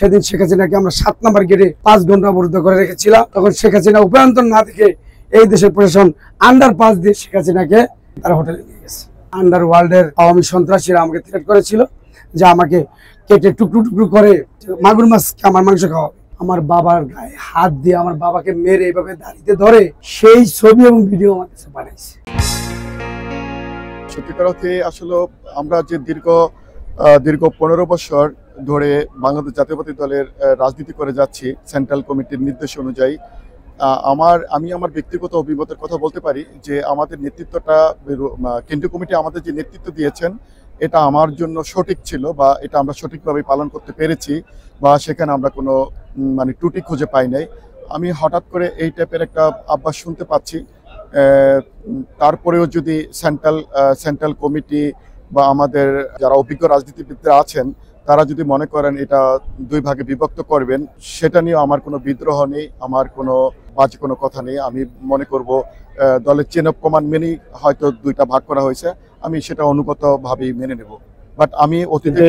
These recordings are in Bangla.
সেদিন শেখ হাসিনাকে আমরা 7 নম্বর গেটে 5 ঘন্টা অবরুদ্ধ করে রেখেছিলাম। তখন শেখ হাসিনা উপায়ন্তর না দেখে এই দেশের প্রশাসন আন্ডারপাস দিয়ে শেখ হাসিনাকে তারা হোটেলে নিয়ে গেছে। আন্ডারওয়ার্ল্ডের আওয়ামী সন্ত্রাসীরা আমাকে থ্রেট করেছিল যে আমাকে কেটে টুকরো টুকরো করে মাগুর মাছ আমার মাংস খাওয়াবে। আমার বাবার গায়ে হাত দিয়ে আমার বাবাকে মেরে এভাবে দাঁড়িয়ে ধরে সেই ছবি এবং ভিডিও আমার কাছে পাঠাইছে। সত্যিকার অর্থে আসলে আমরা যে দীর্ঘ 15 বছর ধরে বাংলাদেশ জাতীয়তাবাদী দলের রাজনীতি করে যাচ্ছি সেন্ট্রাল কমিটির নির্দেশ অনুযায়ী, আমি আমার ব্যক্তিগত অভিমতের কথা বলতে পারি যে আমাদের নেতৃত্বটা কেন্দ্রীয় কমিটি আমাদের যে নেতৃত্ব দিয়েছেন এটা আমার জন্য সঠিক ছিল, বা এটা আমরা সঠিকভাবে পালন করতে পেরেছি, বা সেখানে আমরা কোনো ত্রুটি খুঁজে পাই নাই। আমি হঠাৎ করে এই টাইপের একটা আভাস শুনতে পাচ্ছি। তারপরেও যদি সেন্ট্রাল কমিটি বা আমাদের যারা অভিজ্ঞ রাজনীতিবিদরা আছেন তারা যদি মনে করেন এটা 2 ভাগে বিভক্ত করবেন, সেটা নিয়ে আমার কোনো বিদ্রোহ নেই, আমার কোনো বাজে কোনো কথা নেই। আমি মনে করব দলের চেন অফ কমান্ড মেনেই হয়তো 2টা ভাগ করা হয়েছে, আমি সেটা অনুগতভাবেই মেনে নেব। বাট আমি অতীতে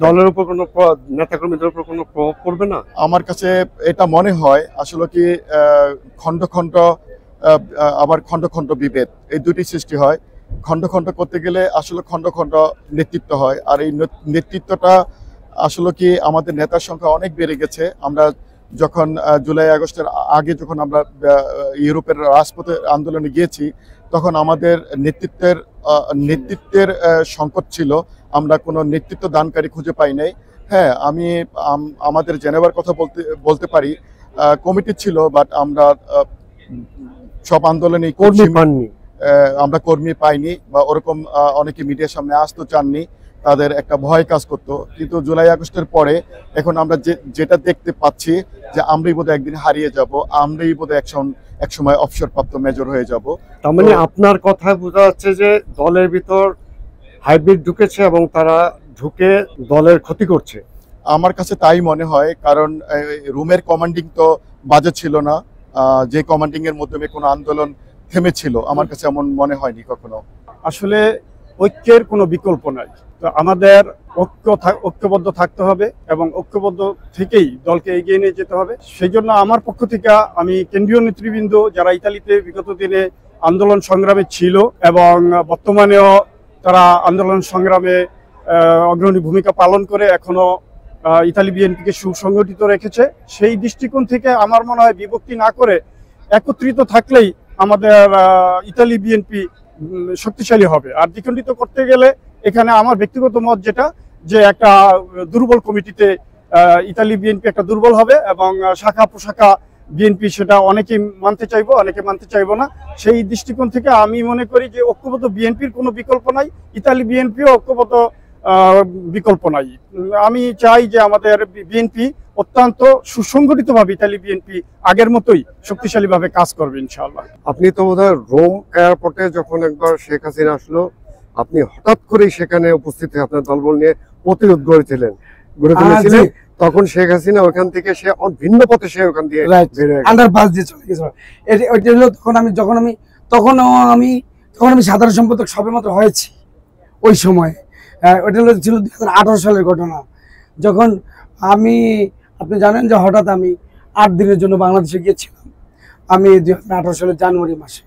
দলের উপর কোনো নেতাকর্মীদের উপর কোনো প্রভাব পড়বে না। আমার কাছে এটা মনে হয় আসলে কি খণ্ড খণ্ড বিভেদ, এই 2টি সৃষ্টি হয়। খণ্ড করতে গেলে আসলে খণ্ড নেতৃত্ব হয়, আর এই নেতৃত্বটা আসলে কি আমাদের নেতার সংখ্যা অনেক বেড়ে গেছে। আমরা যখন জুলাই আগস্টের আগে যখন আমরা ইউরোপের রাজপথে আন্দোলনে গিয়েছি তখন আমাদের নেতৃত্বের সংকট ছিল, আমরা কোনো নেতৃত্ব দানকারী খুঁজে পাই নাই। হ্যাঁ, আমি আমাদের জেনেভার কথা বলতে পারি, কমিটি ছিল, বাট আমরা সব আন্দোলনে আমরা কর্মী পাইনি, বা ওরকম অনেকে মিডিয়ার সামনে আসতে চাননি, তাদের একটা ভয় কাজ করতো। কিন্তু জুলাই আগস্টের পরে এখন আমরা যেটা দেখতে পাচ্ছি যে আমরাই বোধহয় একদিন হারিয়ে যাব, আমরাই বোধহয় এক সময় অবসরপ্রাপ্ত মেজর হয়ে যাব। তার মানে আপনার কথা বোঝা যাচ্ছে যে দলের ভিতর হাইব্রিড ঢুকেছে এবং তারা ঢুকে দলের ক্ষতি করছে। আমার কাছে তাই মনে হয়, কারণ রুমের কমান্ডিং তো বাজে ছিল না, যে কমান্ডিং এর মাধ্যমে কোনো আন্দোলন থেমেছিল, আমার কাছে এমন মনে হয়নি কখনো। আসলে ঐক্যের কোনো বিকল্প নাই, তো আমাদের ঐক্যবদ্ধ থাকতে হবে এবং ঐক্যবদ্ধ থেকেই দলকে এগিয়ে নিয়ে যেতে হবে। সেই জন্য আমার পক্ষ থেকে আমি কেন্দ্রীয় নেতৃবৃন্দ যারা ইতালিতে বিগত দিনে আন্দোলন সংগ্রামে ছিল এবং বর্তমানেও তারা আন্দোলন সংগ্রামে অগ্রণী ভূমিকা পালন করে এখনো ইতালি বিএনপিকে সুসংগঠিত রেখেছে, সেই দৃষ্টিকোণ থেকে আমার মনে হয় বিভক্তি না করে একত্রিত থাকলেই আমাদের ইতালি বিএনপি শক্তিশালী হবে। আর দ্বিখণ্ডিত করতে গেলে এখানে আমার ব্যক্তিগত মত যেটা, যে একটা দুর্বল কমিটিতে ইতালি বিএনপি একটা দুর্বল হবে এবং শাখা প্রশাখা বিএনপি সেটা অনেকেই মানতে চাইবো, অনেকে মানতে চাইবো না। সেই দৃষ্টিকোণ থেকে আমি মনে করি যে ঐক্যবদ্ধ বিএনপির কোনো বিকল্প নাই, ইতালি বিএনপিও ঐক্যবদ্ধ বিকল্প নাই। আমি চাই যে আমাদের বিএনপি অত্যন্ত সুসংগঠিতভাবে ইতালি বিএনপি আগের মতোই শক্তিশালীভাবে কাজ করবে ইনশাআল্লাহ। আপনি তো বোধহয় রোম এয়ারপোর্টে যখন একবার শেখ হাসিনা আসলো, আপনি হঠাৎ করেই সেখানে উপস্থিত হয়ে আপনার দলবল নিয়ে প্রতিরোধ গড়ে তুলেছিলেন। তখন শেখ হাসিনা ওখান থেকে সে ভিন্ন পথে সে ওখান দিয়ে আন্ডারপাস দিয়ে চলে গেছিল। তখন আমি সাধারণ সম্পাদক সবেমাত্র হয়েছি ওই সময়। ওইটা ছিল 2018 সালের ঘটনা, যখন আপনি জানেন যে হঠাৎ আমি 8 দিনের জন্য বাংলাদেশে গিয়েছিলাম। আমি 2018 সালের জানুয়ারি মাসে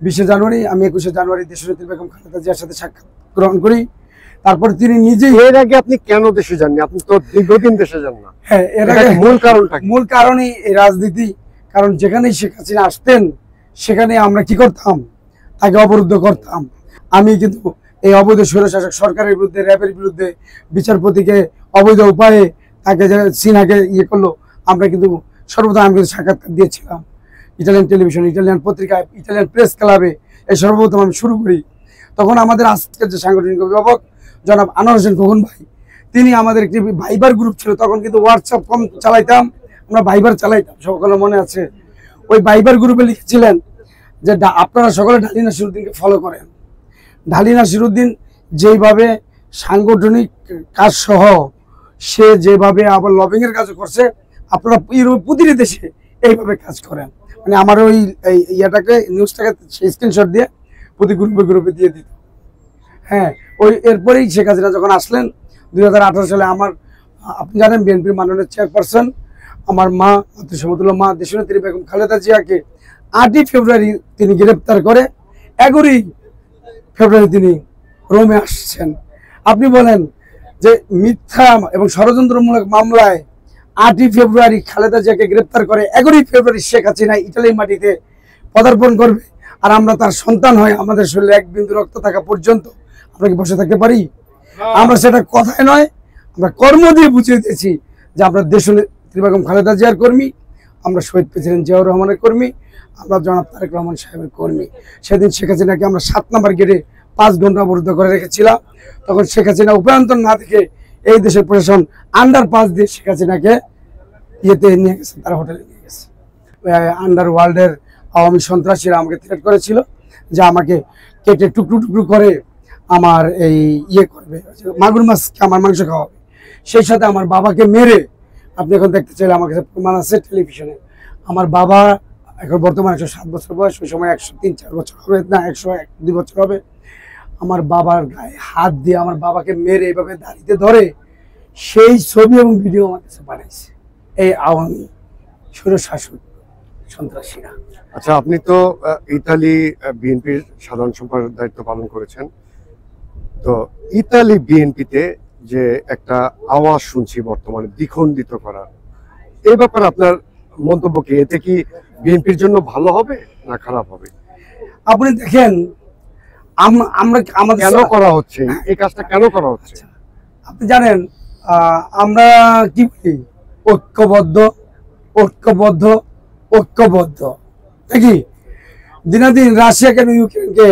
20 জানুয়ারি, আমি 21 জানুয়ারি দেশনেত্রী বেগম খালেদা জিয়ার সাথে সাক্ষাৎ গ্রহণ করি। তারপরে তিনি নিজেই, এর আগে আপনি কেন দেশে যাননি? আপনি তো দীর্ঘদিন দেশে যান না। হ্যাঁ, এর আগে মূল কারণই এই রাজনীতি। কারণ যেখানেই শেখ হাসিনা আসতেন সেখানে আমরা কি করতাম, তাকে অবরুদ্ধ করতাম। আমি কিন্তু এই অবৈধ স্বৈরশাসক সরকারের বিরুদ্ধে, র্যাবের বিরুদ্ধে, বিচারপতিকে অবৈধ উপায়ে তাকে যে সিনহাকে করলো, আমরা কিন্তু সর্বদা আমি কিন্তু সাক্ষাৎকার দিয়েছিলাম ইটালিয়ান টেলিভিশন, ইটালিয়ান পত্রিকায়, ইটালিয়ান প্রেস ক্লাবে। এই সর্বপ্রথম আমি শুরু করি। তখন আমাদের আজকের যে সাংগঠনিক অভিভাবক জনাব আনোয়ার হোসেন খোকন ভাই, তিনি আমাদের একটি ভাইবার গ্রুপ ছিল, তখন কিন্তু হোয়াটসঅ্যাপ কম চালাইতাম, আমরা ভাইবার চালাইতাম, সকলে মনে আছে। ওই ভাইবার গ্রুপে লিখেছিলেন যে আপনারা সকলে ঢালী নাসিরউদ্দিনকে ফলো করেন। ঢালী নাসিরউদ্দিন যেইভাবে সাংগঠনিক কাজ সহ সে যেভাবে আবার লবিংয়ের কাজ করছে, আপনারা প্রতিটি দেশে এইভাবে কাজ করেন। মানে আমার ওই ইয়াটাকে নিউজটাকে স্ক্রিনশট দিয়ে প্রতি গ্রুপে দিয়ে দিত। হ্যাঁ, ওই এরপরেই শেখ হাসিনা যখন আসলেন 2018 সালে, আমার আপনি জানেন বিএনপির মাননীয় চেয়ারপারসন আমার মা সমতুল্য মা দেশনেত্রী বেগম খালেদা জিয়াকে 8ই ফেব্রুয়ারি তিনি গ্রেপ্তার করে 11ই ফেব্রুয়ারি তিনি রোমে আসছেন। আপনি বলেন যে মিথ্যা এবং ষড়যন্ত্রমূলক মামলায় 8ই ফেব্রুয়ারি খালেদা জিয়াকে গ্রেপ্তার করে 11ই ফেব্রুয়ারি শেখ হাসিনা ইটালির মাটিতে পদার্পণ করবে, আর আমরা তার সন্তান হয়ে আমাদের শরীরে এক বিন্দু রক্ত থাকা পর্যন্ত আমরা কি বসে থাকতে পারি? আমরা সেটা কথায় নয়, আমরা কর্ম দিয়ে বুঝিয়ে দিয়েছি যে আমরা দেশনেত্রী বেগম খালেদা জিয়ার কর্মী, আমরা শহীদ প্রেসিডেন্ট জিয়াউর রহমানের কর্মী, আমরা জনাব তারেক রহমান সাহেবের কর্মী। সেদিন শেখ হাসিনাকে আমরা 7 নম্বর গেটে 5 ঘন্টা অবরুদ্ধ করে রেখেছিলাম। তখন শেখ হাসিনা উপায়ন্তর না দেখে এই দেশের প্রশাসন আন্ডারপাস দিয়ে শেখ হাসিনাকে ইয়েতে নিয়ে গেছে, তারা হোটেলে নিয়ে গেছে। আন্ডারওয়ার্ল্ডের আওয়ামী সন্ত্রাসীরা আমাকে থ্রেট করেছিল যে আমাকে কেটে টুকরো টুকরো করে আমার এই ইয়ে করবে, মাগুর মাছ আমার মাংস খাওয়াবে। সেই সাথে আমার বাবাকে মেরে, আপনি এখন দেখতে চাইলে আমার কাছে প্রমাণ আছে টেলিভিশনে, আমার বাবা এখন বর্তমানে 107 বছর বয়স, ওই সময় 103-104 বছর হবে, না 101-2 বছর হবে। আমার বাবার গায়ে হাত দিয়ে আমার বাবাকে মেরে এভাবে দাঁড়িয়ে ধরে সেই ছবি এবং ভিডিও আমার কাছে বানাইছে এই আওয়ামী স্বৈরশাসক সন্ত্রাসীরা। আচ্ছা, আপনি তো ইতালি বিএনপির সাধারণ সম্পাদকের দায়িত্ব পালন করেছেন, তো ইতালি বিএনপিতে যে একটা আওয়াজ শুনছি বর্তমানে দ্বিখণ্ডিত করার, এই ব্যাপারে আপনার মন্তব্য কি? এতে কি বিএনপির জন্য ভালো হবে না খারাপ হবে? আপনি দেখেন আমরা আমাদের কেন করা হচ্ছে এই কাজটা, কেন করা হচ্ছে? আপনি জানেন আমরা কি বলি, ঐক্যবদ্ধ ঐক্যবদ্ধ ঐক্যবদ্ধ নাকি? দিনাদিন রাশিয়া কেন ইউক্রেনকে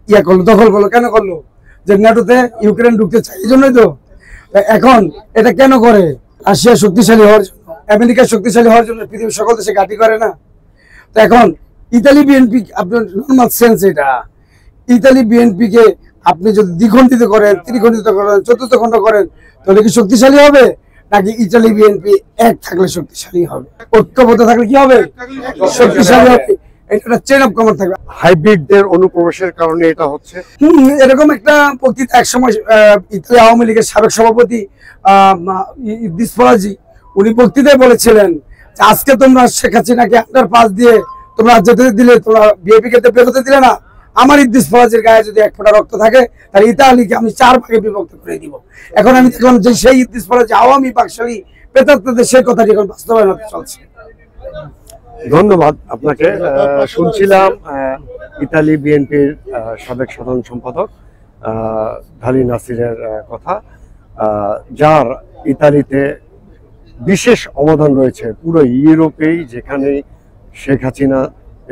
ইয়া করলো, দখল করলো, কেন করলো? যে ন্যাটোতে ইউক্রেন ঢুকতে চায়, এই জন্যই তো। এখন এটা কেন করে? রাশিয়া শক্তিশালী হওয়ার জন্য, আমেরিকা শক্তিশালী হওয়ার জন্য পৃথিবীর সকল দেশে ঘাঁটি করে না? তো এখন ইতালি বিএনপি, আপনার নর্মাল সেন্স এটা, ইতালি বিএনপি কে আপনি যদি দ্বিখণ্ডিত করেন, ত্রিখণ্ডিত করেন, চতুর্থ খণ্ড করেন, তাহলে কি শক্তিশালী হবে? নাকি ইতালি বিএনপি এক থাকলে শক্তিশালী হবে, ঐক্যবদ্ধ থাকলে কি হবে? শক্তিশালী হবে। এটা চেইন অফ কমান্ড থাকবে। হাইব্রিডদের অনুপ্রবেশের কারণে এটা হচ্ছে। এরকম একটা বক্তৃতা একসময় ইতালি আওয়ামী লীগের সাবেক সভাপতি ইদ্রিস ফরাজি উনি বক্তৃতায় বলেছিলেন যে আজকে তোমরা শেখ হাসিনাকে আন্ডারপাস দিয়ে তোমরা যেতে দিলে, তোমরা বিএনপি কে বেরোতে দিলে না, আমার ইদ্রিস ফরাজির গায়ে যদি 1 ফোঁটা রক্ত থাকে তাহলে ইতালিকে আমি 4 ভাগে বিভক্ত করে দিব। এখন আমি দেখলাম যে সেই ইদ্রিস ফরাজি আওয়ামী বাকশালী প্রেতাত্মাদের সেই কথাটি এখন বাস্তবায়ন হতে চলছে। ধন্যবাদ আপনাকে। শুনছিলাম ইতালি বিএনপির সাবেক সাধারণ সম্পাদক ঢালি নাসিরের কথা, যার ইতালিতে বিশেষ অবদান রয়েছে। পুরো ইউরোপেই যেখানে শেখ হাসিনা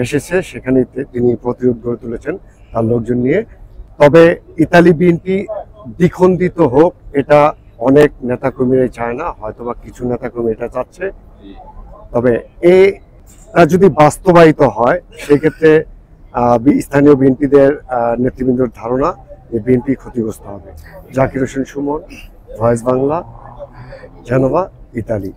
এসেছে সেখানে তিনি প্রতিরোধ গড়ে তুলেছেন তার লোকজন নিয়ে। তবে ইতালি বিএনপি দ্বিখণ্ডিত হোক এটা অনেক নেতাকর্মীরাই চায় না, হয়তোবা কিছু নেতাকর্মী এটা চাচ্ছে। তবে যদি বাস্তবায়িত হয় সেক্ষেত্রে স্থানীয় বিএনপিদের নেতৃবৃন্দের ধারণা যে বিএনপি ক্ষতিগ্রস্ত হবে। Zakir Hossain Suman, voice Bangla, Geneva, Italy.